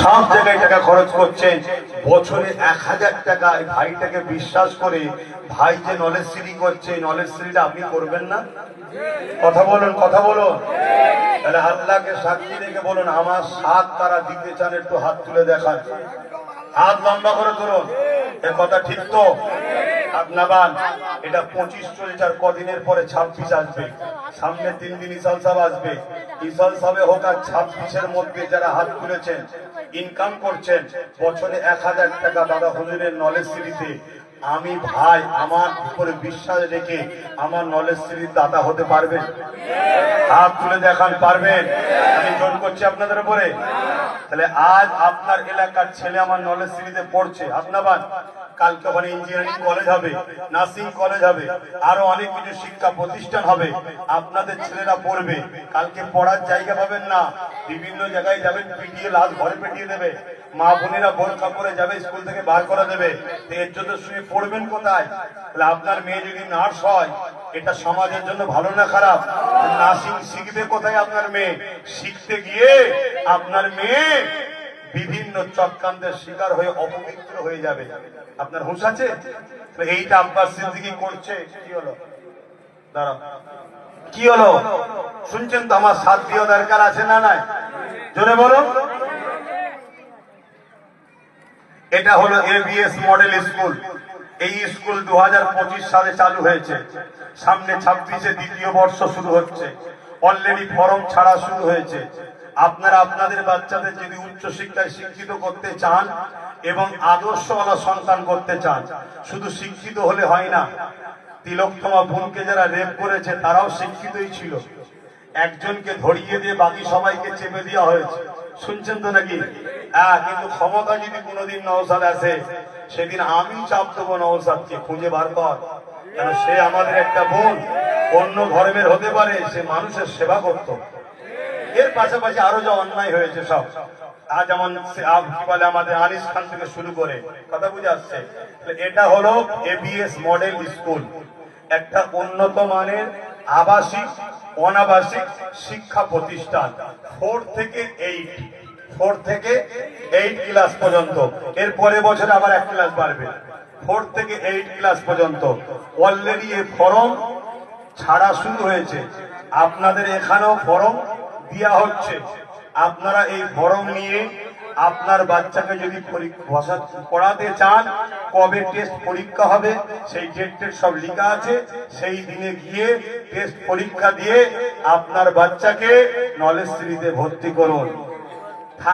সব জায়গায় টাকা খরচ করছেন, বছরে 1000 টাকা ভাইটাকে বিশ্বাস করে ভাই যে নলেজ সিটি করছে, নলেজ সিটিটা আপনি করবেন না? কথা বলুন, কথা বলুন। তাহলে আল্লাহকে সাক্ষী রেখে বলুন, আমার সাথ তারা দিতে চান, একটু হাত তুলে দেখান, হাত লম্বা করে তুলুন। এ কথা ঠিক তো? আপনার এটা 25 চলছে, আর কদিনের পরে 26 আসবে, সামনে 3 দিন ইসাল সাহেব আসবে। ইসাল সাহেব হোক আর 26-এর মধ্যে যারা হাত তুলেছেন, ইনকাম করছেন বছরে 1000 টাকা দাদা হুজুরের নলেজ সিটিতে, আমি ভাই আমার উপরে বিশ্বাস রেখে আমার নলেজ সিটির দাতা হতে পারবেন? হাত তুলে দেখান, পারবেন? আমি জোর করছি আপনাদের উপরে। তাহলে আজ আপনার এলাকার ছেলে আমার নলেজ সিটিতে পড়ছে, আপনার কালকে ওখানে ইঞ্জিনিয়ারিং কলেজ হবে, নার্সিং কলেজ হবে, আরো অনেক কিছু শিক্ষা প্রতিষ্ঠান হবে, আপনাদের ছেলেরা পড়বে। কালকে পড়ার জায়গা পাবেন না, বিভিন্ন জায়গায় যাবেন, পিটিয়ে লাশ ঘরে পেটিয়ে দেবে, মা বোনেরা বোরখা পরে যাবে, স্কুল থেকে বার করে দেবে। এর জন্য শুনে পড়বেন কোথায়? তাহলে আপনার মেয়ে যদি নার্স হয়, এটা সমাজের জন্য ভালো না খারাপ? নার্সিং শিখবে কোথায় আপনার মেয়ে? শিখতে গিয়ে আপনার মেয়ে বিভিন্ন চক্রান্তের শিকার হয়ে অপবিত্র হয়ে যাবে। আপনার হুঁশ আছে? এইটা আব্বাস সিদ্দিকী করছে। কি হলো দাঁড়া, কি হলো শুনছেন তো? আমার সাথ দিয়ে দরকার আছে না নাই? জোরে বলুন। এটা হলো এবিএস মডেল স্কুল। এই স্কুল 2025 সালে চালু হয়েছে, সামনে 26-এ দ্বিতীয় বর্ষ শুরু হচ্ছে। অলরেডি ফর্ম ছাড়া শুরু হয়েছে। আপনারা আপনাদের বাচ্চাদের যদি উচ্চ শিক্ষায় শিক্ষিত করতে চান এবং আদর্শওয়ালা সন্তান করতে চান, শুধু শিক্ষিত হলে হয় না। তিলোত্তমা বোনকে যারা রেপ করেছে তারাও শিক্ষিতই ছিল, একজনকে ধরিয়ে দিয়ে বাকি সবাইকে চেপে দেওয়া হয়েছে, শুনছেন তো নাকি? হ্যাঁ, কিন্তু ক্ষমতা যদি কোনোদিন নওশাদ আসে, সেদিন আমি চাপ দেবো নওশাদকে, খুঁজে বার কর, কেন সে আমাদের একটা বোন, অন্য ধর্মের হতে পারে, সে মানুষের সেবা করত। এর পাশাপাশি আরো যা অন্যায় হয়েছে সব, যেমন কি বলে আমাদের আনিস খান থেকে শুরু করে, কথা বুঝে আসছে। এটা হলো এবিএস মডেল স্কুল, একটা উন্নত মানের আবাসিক অনাবাসিক শিক্ষা প্রতিষ্ঠান। 4 থেকে 8 ক্লাস পর্যন্ত, এর পরের বছর আবার 1 ক্লাস বাড়বে। 4 থেকে 8 ক্লাস পর্যন্ত অলরেডি এই ফর্ম ছাড়া শুরু হয়েছে। আপনাদের এখানেও ফর্ম দেওয়া হচ্ছে। আপনারা এই ফর্ম নিয়ে আপনার বাচ্চাকে যদি পড়াতে চান, কবে টেস্ট পরীক্ষা হবে সেই ডেট সব লেখা আছে, সেই দিনে গিয়ে টেস্ট পরীক্ষা দিয়ে আপনার বাচ্চাকে নলেজ সিটিতে ভর্তি করুন।